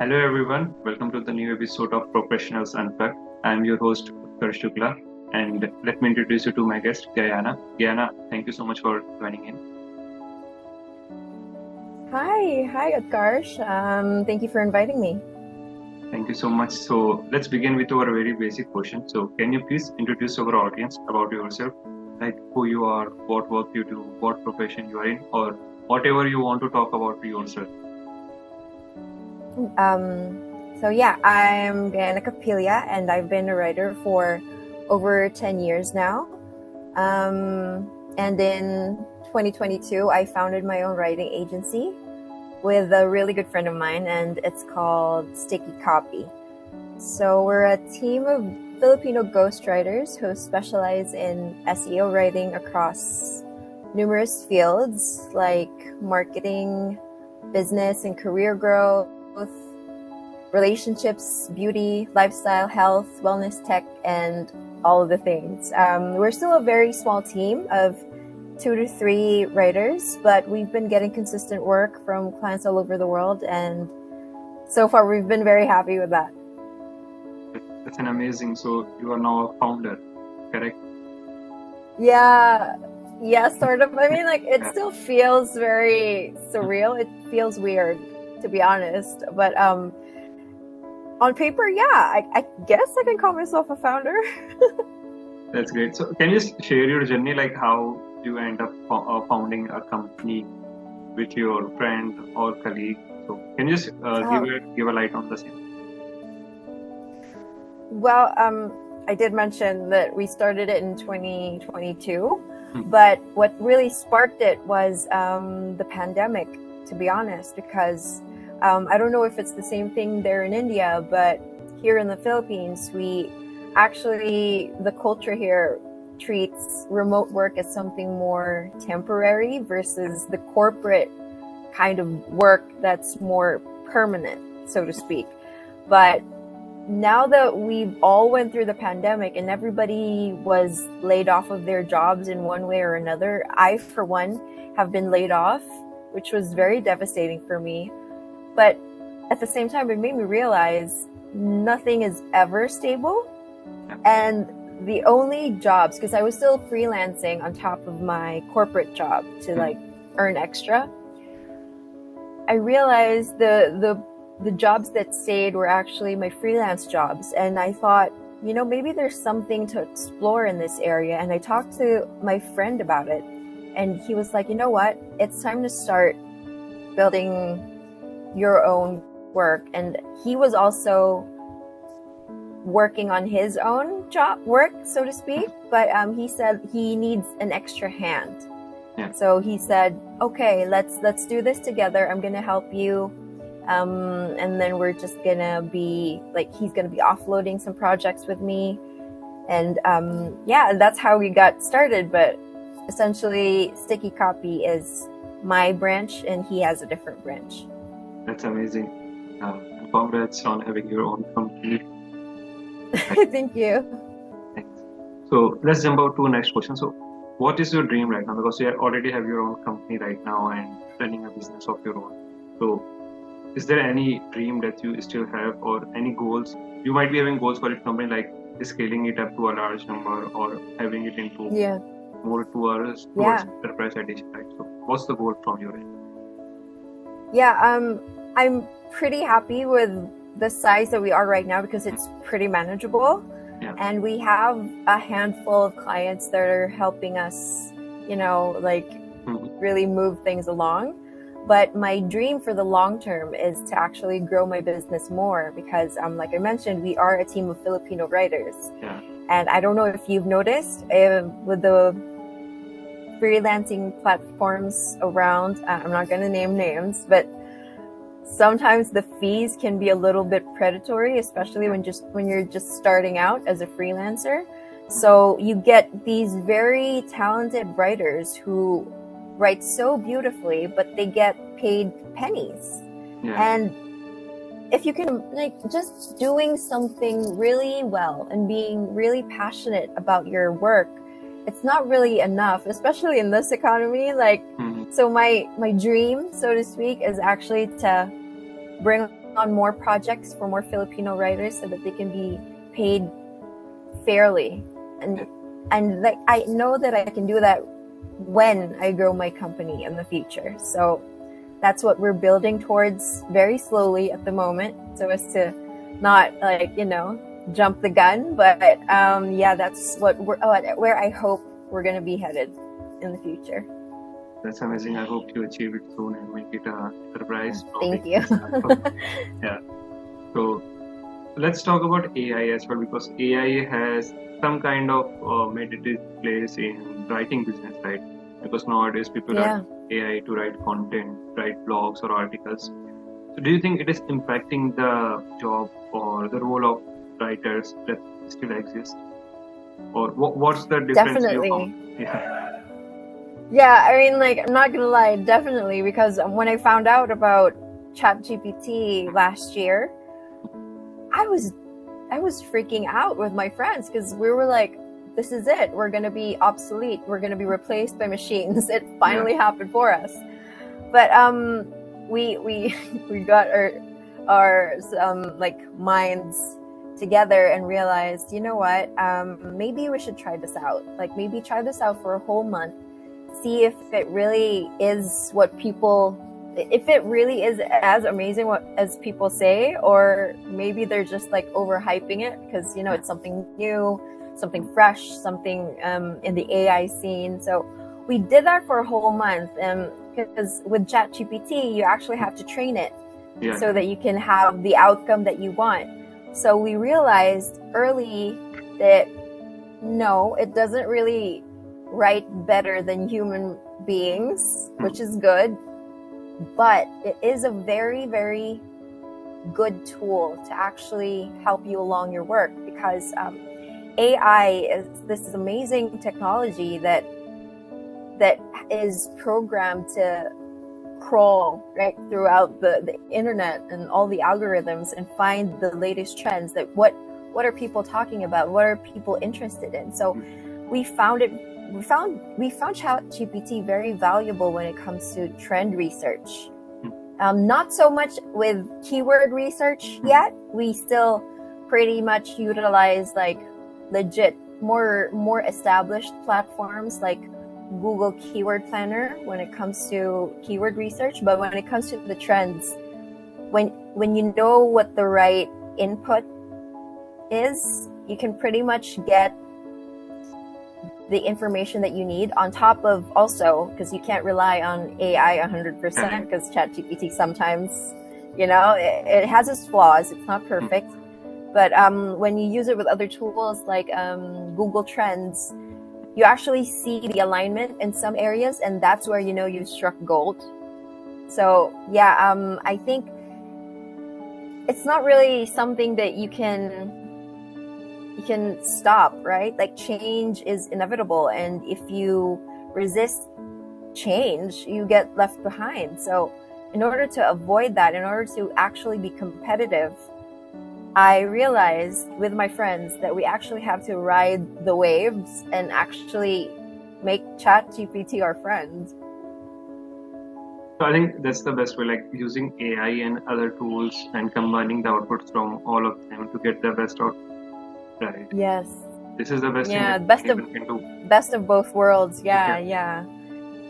Hello everyone, welcome to the new episode of Professionals Unplugged. I am your host Utkarsh Shukla, and let me introduce you to my guest Gaiana. Gaiana, thank you so much for joining in. Hi, Utkarsh. Thank you for inviting me. Thank you so much. So let's begin with our very basic question. So can you please introduce our audience about yourself, like who you are, what work you do, what profession you are in, or whatever you want to talk about yourself. I'm Gaiana Capilla, and I've been a writer for over 10 years now. And in 2022, I founded my own writing agency with a really good friend of mine, and it's called Stikicopy. So we're a team of Filipino ghostwriters who specialize in SEO writing across numerous fields like marketing, business and career growth, relationships, beauty, lifestyle, health, wellness, tech, and all of the things. We're still a very small team of 2 to 3 writers, but we've been getting consistent work from clients all over the world, and so far we've been very happy with that. That's an amazing. So you are now a founder, correct? Yeah, sort of. I mean, like, it still feels very surreal. It feels weird, to be honest. But on paper, yeah, I guess I can call myself a founder. That's great. So can you share your journey, like how you end up founding a company with your friend or colleague? So can you just give a light on the same? Well, I did mention that we started it in 2022, but what really sparked it was the pandemic, to be honest, because I don't know if it's the same thing there in India, but here in the Philippines, the culture here treats remote work as something more temporary versus the corporate kind of work that's more permanent, so to speak. But now that we've all went through the pandemic and everybody was laid off of their jobs in one way or another, I, for one, have been laid off, which was very devastating for me. But at the same time, it made me realize nothing is ever stable. And the only jobs, because I was still freelancing on top of my corporate job to earn extra, I realized the jobs that stayed were actually my freelance jobs. And I thought, maybe there's something to explore in this area. And I talked to my friend about it. And he was like, you know what? It's time to start building your own work. And he was also working on his own work, so to speak. But he said he needs an extra hand. Yeah. So he said, okay, let's do this together. I'm going to help you. And then we're just gonna be he's gonna be offloading some projects with me, and that's how we got started. But essentially, Stikicopy is my branch, and he has a different branch. That's amazing. Congrats on having your own company. Thank you. Thanks. So let's jump out to the next question. So, what is your dream right now? Because you already have your own company right now and running a business of your own. So, is there any dream that you still have, or any goals? You might be having goals for your company, like scaling it up to a large number or having it into more towards enterprise edition, right? So what's the goal from your end? Yeah, I'm pretty happy with the size that we are right now because it's pretty manageable. Yeah. And we have a handful of clients that are helping us, really move things along. But my dream for the long term is to actually grow my business more because, like I mentioned, we are a team of Filipino writers. Yeah. And I don't know if you've noticed with the freelancing platforms around, I'm not going to name names, but sometimes the fees can be a little bit predatory, especially when you're just starting out as a freelancer. So you get these very talented writers who write so beautifully, but they get paid pennies. Yeah. And if you can, just doing something really well and being really passionate about your work, it's not really enough, especially in this economy. So my dream, so to speak, is actually to bring on more projects for more Filipino writers so that they can be paid fairly. And like, I know that I can do that when I grow my company in the future. So that's what we're building towards very slowly at the moment, so as to not, like, jump the gun. But yeah, that's what where I hope we're going to be headed in the future. That's amazing. I hope you achieve it soon and make it a surprise. Thank you. Yeah. So let's talk about AI as well, because AI has some kind of made its place in writing business, right? Because nowadays people are AI to write content, write blogs or articles. So do you think it is impacting the job or the role of writers that still exist? Or what's the difference? Definitely. Yeah, I mean, like, I'm not gonna lie, definitely, because when I found out about ChatGPT last year, I was freaking out with my friends, because we were like, this is it, we're gonna be obsolete, we're gonna be replaced by machines. It finally happened for us. But we got our like minds together and realized, you know what, maybe we should try this out. Like, maybe try this out for a whole month, see if it really is if it really is as amazing as people say, or maybe they're just like overhyping it because, it's something new, something fresh, something in the AI scene. So we did that for a whole month, because with ChatGPT, you actually have to train it so that you can have the outcome that you want. So we realized early that no, it doesn't really write better than human beings, which is good, but it is a very, very good tool to actually help you along your work, because AI is this amazing technology that is programmed to crawl right throughout the internet and all the algorithms and find the latest trends, that what are people talking about, what are people interested in. So we found ChatGPT very valuable when it comes to trend research. Not so much with keyword research yet. We still pretty much utilize like legit more established platforms like Google Keyword Planner when it comes to keyword research. But when it comes to the trends, when you know what the right input is, you can pretty much get the information that you need, on top of also, because you can't rely on AI 100%, because ChatGPT sometimes, it has its flaws. It's not perfect. But when you use it with other tools like Google Trends, you actually see the alignment in some areas, and that's where you've struck gold. So yeah, I think it's not really something that you can stop, right? Like, change is inevitable, and if you resist change, you get left behind. So in order to avoid that, in order to actually be competitive, I realized with my friends that we actually have to ride the waves and actually make ChatGPT our friend. So I think that's the best way, like using AI and other tools and combining the outputs from all of them to get the best out. Right. Yes. This is the best thing. Yeah, best of both worlds. Yeah.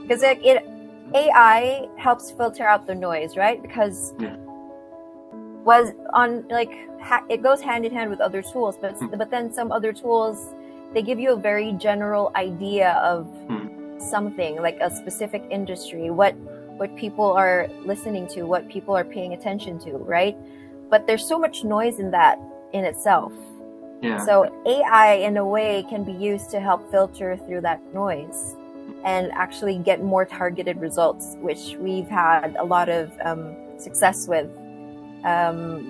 Because AI helps filter out the noise, right? Because it goes hand in hand with other tools, but then some other tools, they give you a very general idea of something, like a specific industry, what people are listening to, what people are paying attention to, right? But there's so much noise in that in itself. Yeah. So AI, in a way, can be used to help filter through that noise and actually get more targeted results, which we've had a lot of success with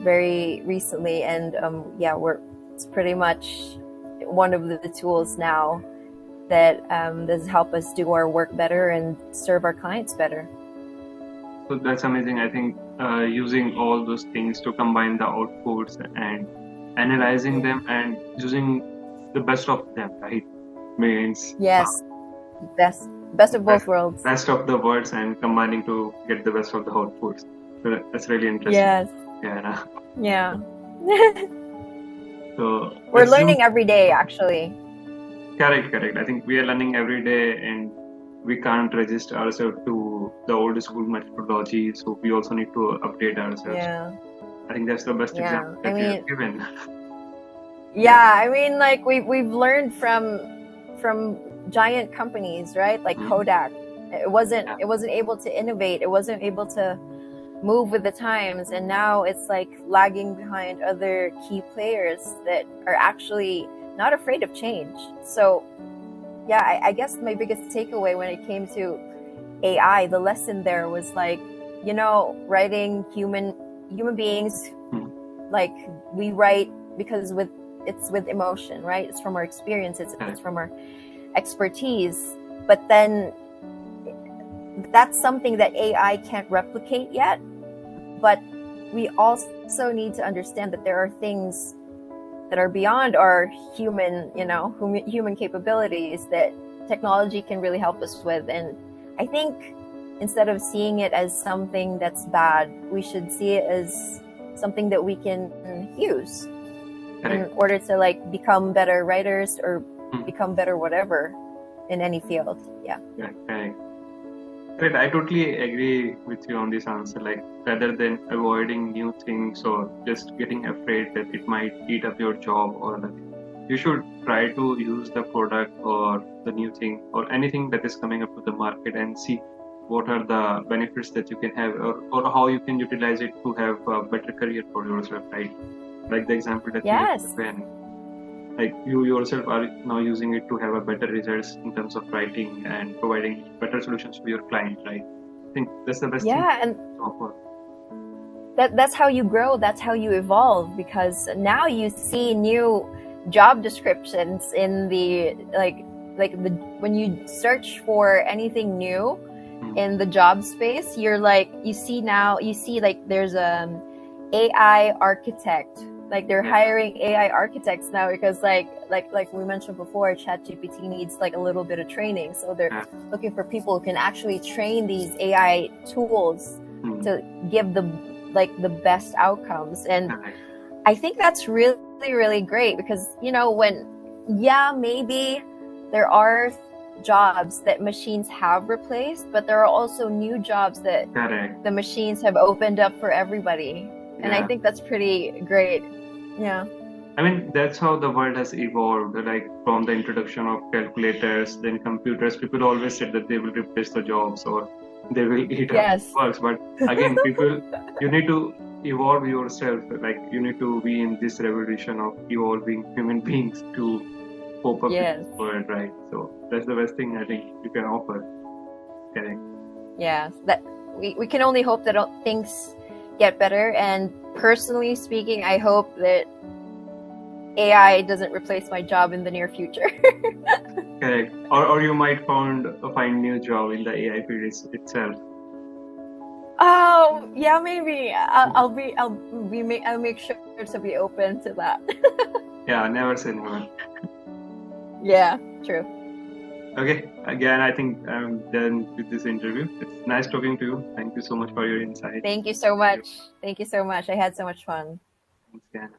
very recently. And it's pretty much one of the tools now that does help us do our work better and serve our clients better. So that's amazing. I think using all those things to combine the outputs and analyzing them and using the best of them, right? Means best of both worlds. Best of the words and combining to get the best of the outputs. So that's really interesting. Yes. Yeah. Yeah. So We're let's zoom. learning every day, actually. Correct. I think we are learning every day, and we can't resist ourselves to the old school methodology. So we also need to update ourselves. Yeah. I think that's the best Yeah. example I that you mean, have given. Yeah. yeah, I mean, like we've learned from giant companies, right? Like Mhm. Kodak. Yeah. It wasn't able to innovate. It wasn't able to move with the times, and now it's like lagging behind other key players that are actually not afraid of change. So yeah, I guess my biggest takeaway when it came to AI, the lesson there was like, writing human beings, Mhm. like we write because it's with emotion, right? It's from our experiences, it's Correct. from our expertise. But then that's something that AI can't replicate yet. But we also need to understand that there are things that are beyond our human capabilities that technology can really help us with. And I think instead of seeing it as something that's bad, we should see it as something that we can use in Correct. order to like become better writers or Mhm. become better whatever in any field. Yeah. Correct. I totally agree with you on this answer. Like, rather than avoiding new things or just getting afraid that it might eat up your job or nothing, you should try to use the product or the new thing or anything that is coming up to the market and see what are the benefits that you can have, or how you can utilize it to have a better career for yourself, right? Like the example that you have Yes. given, like you yourself are now using it to have a better results in terms of writing and providing better solutions to your client, right? I think that's the best thing Yeah, and to offer. that's how you grow, that's how you evolve, because now you see new job descriptions in the the when you search for anything new in the job space, you see like there's a AI architect. Like they're hiring AI architects now because like we mentioned before, ChatGPT needs like a little bit of training. So they're looking for people who can actually train these AI tools to give the best outcomes. And I think that's really, really great because, maybe there are jobs that machines have replaced, but there are also new jobs that the machines have opened up for everybody. And I think that's pretty great. Yeah. I mean, that's how the world has evolved. Like from the introduction of calculators, then computers, people always said that they will replace the jobs or they will eat up works. But again, you need to evolve yourself. Like you need to be in this revolution of evolving human beings to cope up with this world, right? So that's the best thing I think you can offer. Correct. Yeah, that we can only hope that things get better. And personally speaking, I hope that AI doesn't replace my job in the near future. Correct. Or you might find new job in the AI field itself. Oh yeah, maybe I'll make sure to be open to that. Yeah, never say never. Yeah, true. Okay, again, I think I'm done with this interview. It's nice talking to you. Thank you so much for your insight. Thank you so much. Thank you so much. I had so much fun. Thanks, Gaiana.